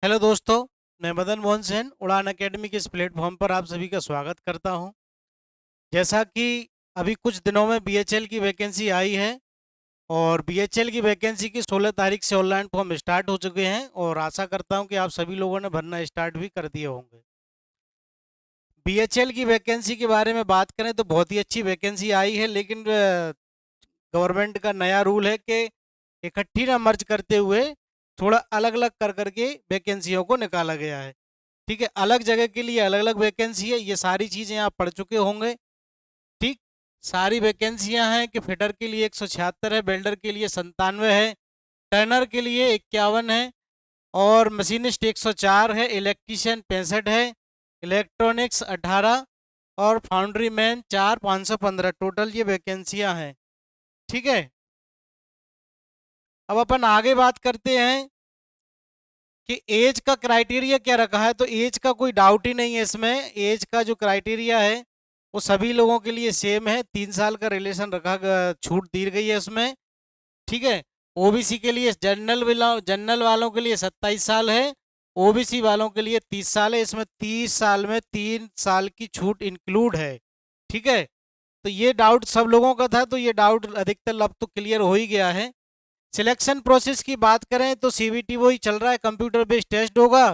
Hello दोस्तों। मैं मदन मोहन सेन उड़ान अकेडमी के इस प्लेटफॉर्म पर आप सभी का स्वागत करता हूं। जैसा कि अभी कुछ दिनों में बीएचएल की वैकेंसी आई है और बीएचएल की वैकेंसी की 16 तारीख से ऑनलाइन फॉर्म स्टार्ट हो चुके हैं और आशा करता हूं कि आप सभी लोगों ने भरना स्टार्ट भी कर दिए होंगे। बीएचएल की वैकेंसी के बारे में बात करें तो बहुत ही अच्छी वैकेंसी आई है, लेकिन गवर्नमेंट का नया रूल है कि इकट्ठी ना मर्ज करते हुए थोड़ा अलग अलग कर करके वैकेंसियों को निकाला गया है। ठीक है, अलग जगह के लिए अलग अलग वैकेंसी है। ये सारी चीज़ें आप पढ़ चुके होंगे। ठीक, सारी वैकेंसियां हैं कि फिटर के लिए 176 है, वेल्डर के लिए 97 है, टर्नर के लिए 51 है और मशीनिस्ट 104 है, इलेक्ट्रीशियन 65 है, इलेक्ट्रॉनिक्स 18 और फाउंड्री मैन 4 515 टोटल ये वैकेंसियां हैं। ठीक है, अब अपन आगे बात करते हैं कि एज का क्राइटेरिया क्या रखा है। तो एज का कोई डाउट ही नहीं है इसमें। एज का जो क्राइटेरिया है वो सभी लोगों के लिए सेम है। 3 साल का रिलेशन छूट दी गई है उसमें। ठीक है, ओबीसी के लिए जनरल वालों के लिए 27 साल है, ओबीसी वालों के लिए 30 साल है। इसमें 30 साल में 3 साल की छूट इंक्लूड है। ठीक है, तो ये डाउट सब लोगों का था, तो ये डाउट अधिकतर अब तो क्लियर हो ही गया है। सिलेक्शन प्रोसेस की बात करें तो सीबीटी वही चल रहा है, कंप्यूटर बेस्ड टेस्ट होगा।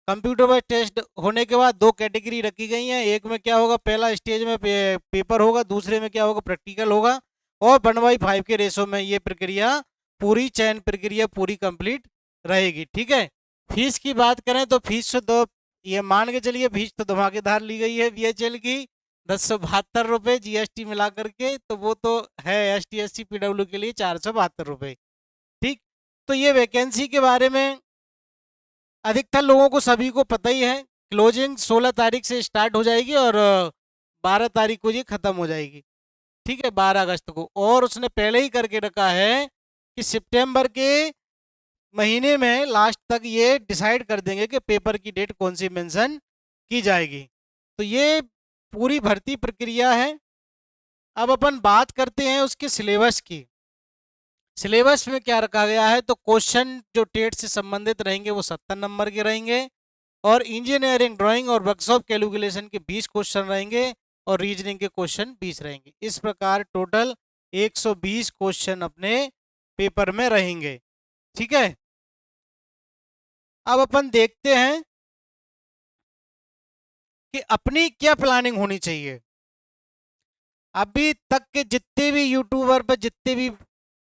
कंप्यूटर बेस्ड टेस्ट होने के बाद दो कैटेगरी रखी गई हैं। एक में क्या होगा, पहला स्टेज में पेपर होगा, दूसरे में क्या होगा, प्रैक्टिकल होगा। और 1/5 के रेशो में ये प्रक्रिया पूरी चयन प्रक्रिया पूरी कंप्लीट रहेगी। ठीक है, फीस की बात करें तो फीस तो ये मान के चलिए, फीस तो धमाकेदार ली गई है बीएचएल की, 1072 रुपये जीएसटी मिला करके। तो वो तो है S T S C PW के लिए 472 रुपये। ठीक, तो ये वैकेंसी के बारे में अधिकतर लोगों को सभी को पता ही है। क्लोजिंग 16 तारीख से स्टार्ट हो जाएगी और 12 तारीख को ये खत्म हो जाएगी। ठीक है, 12 अगस्त को। और उसने पहले ही करके रखा है कि सितंबर के महीने में लास्ट तक ये डिसाइड कर देंगे कि पेपर की डेट कौन सी मेंशन की जाएगी। तो ये पूरी भर्ती प्रक्रिया है। अब अपन बात करते हैं उसके सिलेबस की। सिलेबस में क्या रखा गया है, तो क्वेश्चन जो टेट से संबंधित रहेंगे वो 70 नंबर के रहेंगे और इंजीनियरिंग ड्राइंग और वर्कशॉप कैलकुलेशन के 20 क्वेश्चन रहेंगे और रीजनिंग के क्वेश्चन 20 रहेंगे। इस प्रकार टोटल 120 क्वेश्चन अपने पेपर में रहेंगे। ठीक है, अब अपन देखते हैं कि अपनी क्या प्लानिंग होनी चाहिए। अभी तक के जितने भी यूट्यूबर पर जितने भी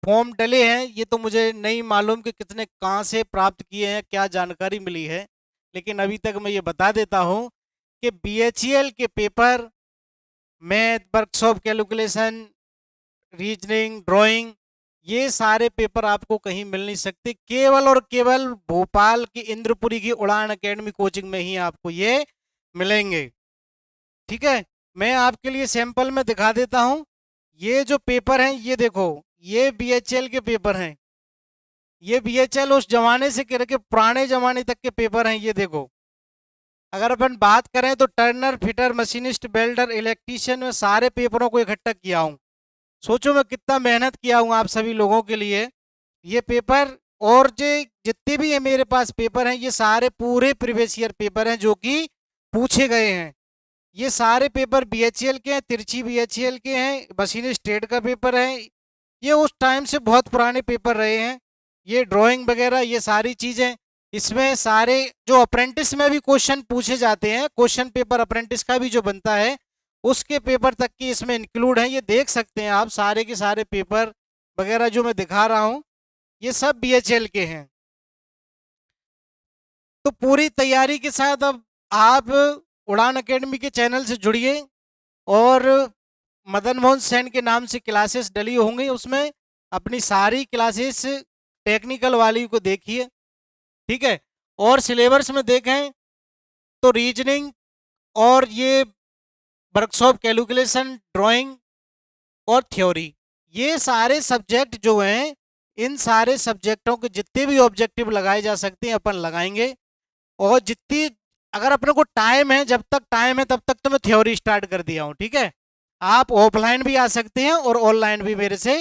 फॉर्म डले हैं, ये तो मुझे नहीं मालूम कि कितने कहाँ से प्राप्त किए हैं, क्या जानकारी मिली है, लेकिन अभी तक मैं ये बता देता हूँ कि बीएचईएल के paper math, workshop calculation, reasoning, drawing, ये सारे पेपर आपको कहीं मिल नहीं सकते। केवल और केवल भोपाल की इंद्रपुरी की उड़ान एकेडमी कोचिंग में ही आपको ये मिलेंगे। ठीक है, मैं आपके लिए सैंपल में दिखा देता हूं। ये जो पेपर हैं ये देखो, ये बीएचएल के पेपर हैं। ये बीएचएल उस जमाने से करके पुराने जमाने तक के पेपर हैं। ये देखो, अगर अपन बात करें तो Turner, fitter, machinist, welder, electrician में सारे पेपरों को इकट्ठा किया हूं। सोचो मैं कितना मेहनत किया हूं आप सभी लोगों के लिए। ये पेपर और जो जितने भी है मेरे पास पेपर हैं, ये सारे पूरे प्रीवियस ईयर पेपर हैं जो कि पूछे गए हैं। ये सारे पेपर बीएचईएल के हैं, तिरछी बीएचईएल के हैं, मशीन स्टेट का पेपर है। ये उस टाइम से बहुत पुराने पेपर रहे हैं। ये ड्राइंग वगैरह ये सारी चीज़ें, इसमें सारे जो अप्रेंटिस में भी क्वेश्चन पूछे जाते हैं, क्वेश्चन पेपर अप्रेंटिस का भी जो बनता है उसके पेपर तक की इसमें इंक्लूड है। ये देख सकते हैं आप, सारे के सारे पेपर वगैरह जो मैं दिखा रहा हूँ ये सब बीएचईएल के हैं। तो पूरी तैयारी के साथ अब आप उड़ान एकेडमी के चैनल से जुड़िए और मदन मोहन सेन के नाम से क्लासेस डली होंगी, उसमें अपनी सारी क्लासेस टेक्निकल वाली को देखिए। ठीक है, और सिलेबस में देखें तो रीजनिंग और ये वर्कशॉप कैलकुलेशन, ड्राइंग और थ्योरी, ये सारे सब्जेक्ट जो हैं, इन सारे सब्जेक्टों के जितने भी ऑब्जेक्टिव लगाए जा सकते हैं अपन लगाएंगे। और जितनी अगर अपने को टाइम है, जब तक टाइम है तब तक तो मैं थ्योरी स्टार्ट कर दिया हूँ। ठीक है, आप ऑफलाइन भी आ सकते हैं और ऑनलाइन भी मेरे से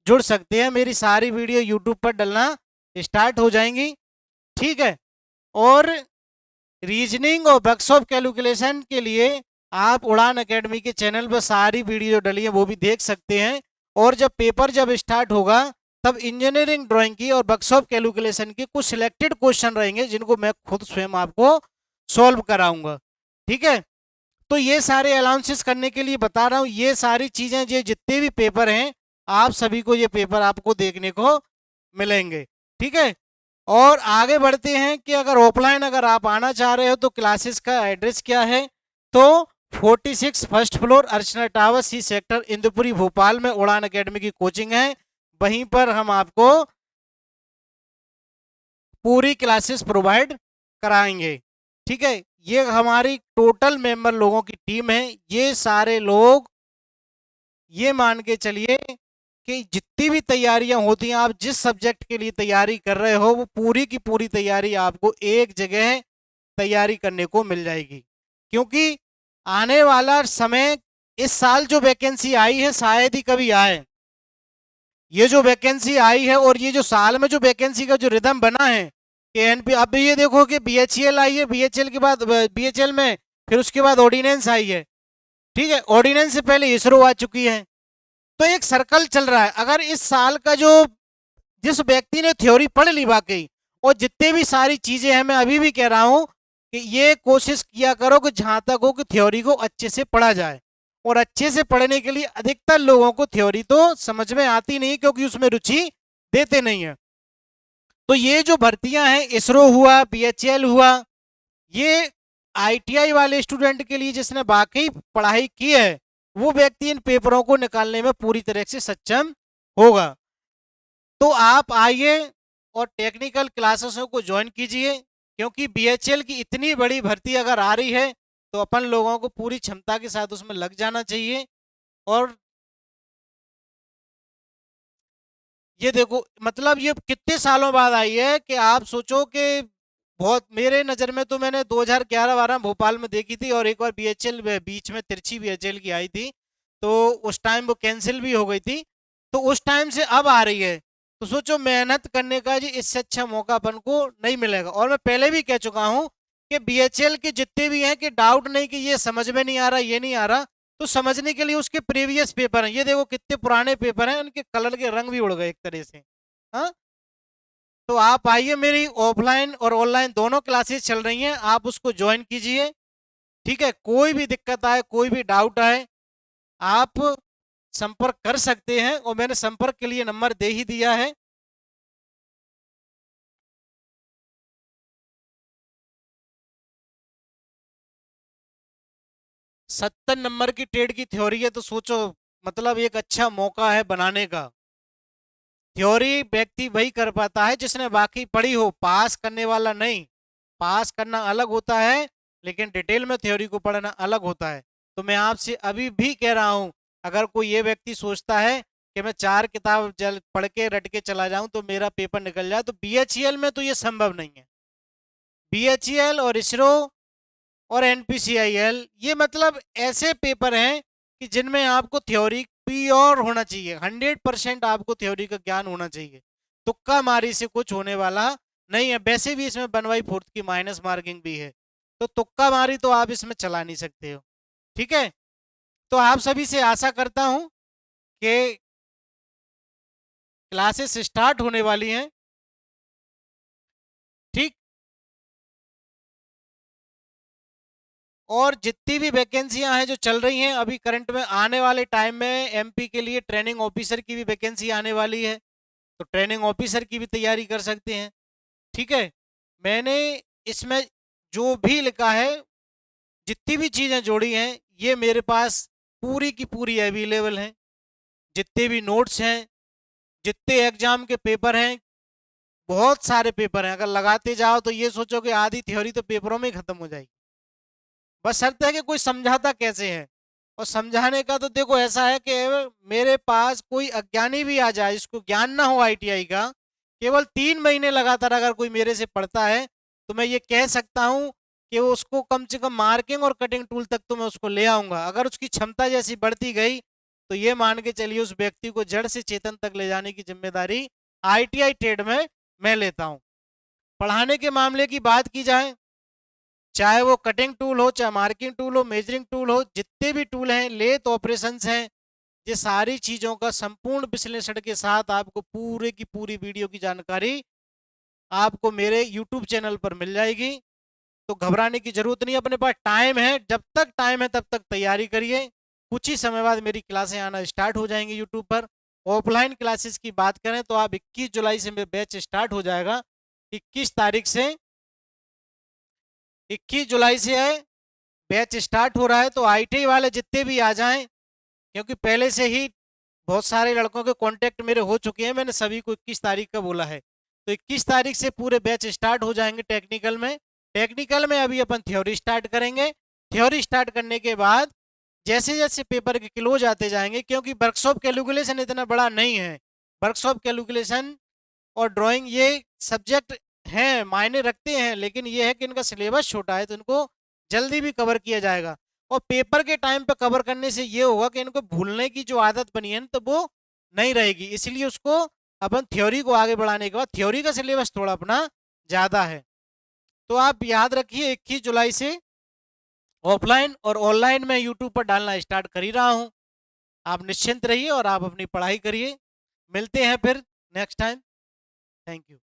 जुड़ सकते हैं। मेरी सारी वीडियो यूट्यूब पर डलना स्टार्ट हो जाएंगी। ठीक है, और रीजनिंग और वर्कशॉप कैलकुलेशन के लिए आप उड़ान एकेडमी के चैनल पर सारी वीडियो डली है, वो भी देख सकते हैं। और जब पेपर स्टार्ट होगा तब इंजीनियरिंग ड्राइंग की और वर्कशॉप कैलकुलेशन के कुछ सिलेक्टेड क्वेश्चन रहेंगे जिनको मैं खुद स्वयं आपको सॉल्व कराऊंगा। ठीक है, तो ये सारे अलाउंसेस करने के लिए बता रहा हूँ। ये सारी चीजें, ये जितने भी पेपर हैं, आप सभी को ये पेपर आपको देखने को मिलेंगे। ठीक है, और आगे बढ़ते हैं कि अगर ऑफलाइन अगर आप आना चाह रहे हो तो क्लासेस का एड्रेस क्या है। तो 46 first floor Archana tower, C sector, Indupuri, Bhopal में उड़ान एकेडमी की कोचिंग है। वहीं पर हम आपको पूरी क्लासेस प्रोवाइड कराएंगे। ठीक है, ये हमारी टोटल मेंबर लोगों की टीम है। ये सारे लोग, ये मान के चलिए कि जितनी भी तैयारियां होती हैं, आप जिस सब्जेक्ट के लिए तैयारी कर रहे हो, वो पूरी की पूरी तैयारी आपको एक जगह तैयारी करने को मिल जाएगी। क्योंकि आने वाला समय, इस साल जो वैकेंसी आई है शायद ही कभी आए। ये जो वैकेंसी आई है और ये जो साल में जो वैकेंसी का जो रिदम बना है कि एनपी, अब ये देखो कि बीएचईएल आई है, बीएचईएल के बाद बीएचईएल में फिर उसके बाद ऑर्डिनेंस आई है। ठीक है, ऑर्डिनेंस से पहले इसरो आ चुकी है। तो एक सर्कल चल रहा है। अगर इस साल का जो, जिस व्यक्ति ने थ्योरी पढ़ ली वाकई, और जितने भी सारी चीजें हैं, मैं अभी भी कह रहा हूं कि ये कोशिश किया करो कि जहां तक हो कि थ्योरी को अच्छे से पढ़ा जाए। और अच्छे से पढ़ने के लिए अधिकतर लोगों को थ्योरी तो समझ में आती नहीं, क्योंकि उसमें रुचि देते नहीं है। तो ये जो भर्तियां हैं, इसरो हुआ, बीएचईएल हुआ, ये आईटीआई वाले स्टूडेंट के लिए जिसने वाकई पढ़ाई की है, वो व्यक्ति इन पेपरों को निकालने में पूरी तरह से सक्षम होगा। तो आप आइए और टेक्निकल क्लासेसों को ज्वाइन कीजिए, क्योंकि बीएचईएल की इतनी बड़ी भर्ती अगर आ रही है तो अपन लोगों को पूरी क्षमता के साथ उसमें लग जाना चाहिए। और ये देखो, मतलब ये कितने सालों बाद आई है कि आप सोचो कि बहुत, मेरे नज़र में तो मैंने 2011-12 भोपाल में देखी थी, और एक बार बीएचईएल बीच में तिरछी बीएचईएल की आई थी, तो उस टाइम वो कैंसिल भी हो गई थी। तो उस टाइम से अब आ रही है, तो सोचो मेहनत करने का जी इससे अच्छा मौका अपन को नहीं मिलेगा। और मैं पहले भी कह चुका हूँ कि बीएचईएल के जितने भी हैं, कि डाउट नहीं कि ये समझ में नहीं आ रहा, ये नहीं आ रहा, तो समझने के लिए उसके प्रीवियस पेपर हैं। ये देखो कितने पुराने पेपर हैं, उनके कलर के रंग भी उड़ गए एक तरह से। हाँ, तो आप आइए, मेरी ऑफलाइन और ऑनलाइन दोनों क्लासेस चल रही हैं, आप उसको ज्वाइन कीजिए। ठीक है, कोई भी दिक्कत आए, कोई भी डाउट आए, आप संपर्क कर सकते हैं, और मैंने संपर्क के लिए नंबर दे ही दिया है। 70 नंबर की टेट की थ्योरी है, तो सोचो, मतलब एक अच्छा मौका है बनाने का। थ्योरी व्यक्ति वही कर पाता है जिसने वाकई पढ़ी हो, पास करने वाला नहीं। पास करना अलग होता है, लेकिन डिटेल में थ्योरी को पढ़ना अलग होता है। तो मैं आपसे अभी भी कह रहा हूं, अगर कोई ये व्यक्ति सोचता है कि मैं 4 किताब जल पढ़ के रट के चला जाऊं तो मेरा पेपर निकल जाए, तो बीएचईएल में तो ये संभव नहीं है। बीएचईएल और इसरो और एनपीसीआईएल, ये मतलब ऐसे पेपर हैं कि जिनमें आपको थ्योरी प्योर होना चाहिए, 100% आपको थ्योरी का ज्ञान होना चाहिए। तुक्का मारी से कुछ होने वाला नहीं है। वैसे भी इसमें 1/4 की माइनस मार्किंग भी है, तो तुक्का मारी तो आप इसमें चला नहीं सकते हो। ठीक है, तो आप सभी से आशा करता हूं कि क्लासेस स्टार्ट होने वाली हैं। ठीक, और जितनी भी वैकेंसियां हैं जो चल रही हैं अभी करंट में, आने वाले टाइम में एमपी के लिए ट्रेनिंग ऑफिसर की भी वैकेंसी आने वाली है, तो ट्रेनिंग ऑफिसर की भी तैयारी कर सकते हैं। ठीक है, मैंने इसमें जो भी लिखा है, जितनी भी चीज़ें जोड़ी हैं, ये मेरे पास पूरी की पूरी अवेलेबल हैं। जितने भी नोट्स हैं, जितने एग्जाम के पेपर हैं, बहुत सारे पेपर हैं, अगर लगाते जाओ तो ये सोचो कि आधी थ्योरी तो पेपरों में ही खत्म हो जाएगी। बस शर्त है कि कोई समझाता कैसे है। और समझाने का तो देखो ऐसा है कि मेरे पास कोई अज्ञानी भी आ जाए, जिसको ज्ञान ना हो आईटीआई का, केवल 3 महीने लगातार अगर कोई मेरे से पढ़ता है, तो मैं ये कह सकता हूँ कि वो उसको कम से कम मार्किंग और कटिंग टूल तक तो मैं उसको ले आऊंगा। अगर उसकी क्षमता जैसी बढ़ती गई, तो ये मान के चलिए उस व्यक्ति को जड़ से चेतन तक ले जाने की जिम्मेदारी आईटीआई ट्रेड में मैं लेता हूँ। पढ़ाने के मामले की बात की जाए, चाहे वो कटिंग टूल हो, चाहे मार्किंग टूल हो, मेजरिंग टूल हो, जितने भी टूल हैं, लेथ ऑपरेशंस हैं, ये सारी चीजों का संपूर्ण विश्लेषण के साथ आपको पूरे की पूरी वीडियो की जानकारी आपको मेरे यूट्यूब चैनल पर मिल जाएगी। तो घबराने की जरूरत नहीं, अपने पास टाइम है, जब तक टाइम है तब तक तैयारी करिए। कुछ ही समय बाद मेरी क्लासें आना स्टार्ट हो जाएंगी यूट्यूब पर। ऑफलाइन क्लासेस की बात करें तो आप 21 जुलाई से मेरा बैच स्टार्ट हो जाएगा। 21 तारीख से 21 जुलाई से है बैच स्टार्ट हो रहा है। तो आईटीआई वाले जितने भी आ जाएं, क्योंकि पहले से ही बहुत सारे लड़कों के कांटेक्ट मेरे हो चुके हैं, मैंने सभी को 21 तारीख का बोला है। तो 21 तारीख से पूरे बैच स्टार्ट हो जाएंगे टेक्निकल में। टेक्निकल में अभी अपन थ्योरी स्टार्ट करेंगे। थ्योरी स्टार्ट करने के बाद जैसे जैसे पेपर के क्लोज आते जाएंगे, क्योंकि वर्कशॉप कैलकुलेशन इतना बड़ा नहीं है, वर्कशॉप कैलकुलेशन और ड्राइंग ये सब्जेक्ट हैं, मायने रखते हैं, लेकिन ये है कि इनका सिलेबस छोटा है तो इनको जल्दी भी कवर किया जाएगा। और पेपर के टाइम पे कवर करने से ये होगा कि इनको भूलने की जो आदत बनी है तो वो नहीं रहेगी, इसलिए उसको अपन थ्योरी को आगे बढ़ाने के बाद थ्योरी का सिलेबस थोड़ा अपना ज़्यादा है। तो आप याद रखिए 21 जुलाई से ऑफलाइन और ऑनलाइन में यूट्यूब पर डालना स्टार्ट कर ही रहा हूँ। आप निश्चिंत रहिए और आप अपनी पढ़ाई करिए। मिलते हैं फिर नेक्स्ट टाइम। Thank you.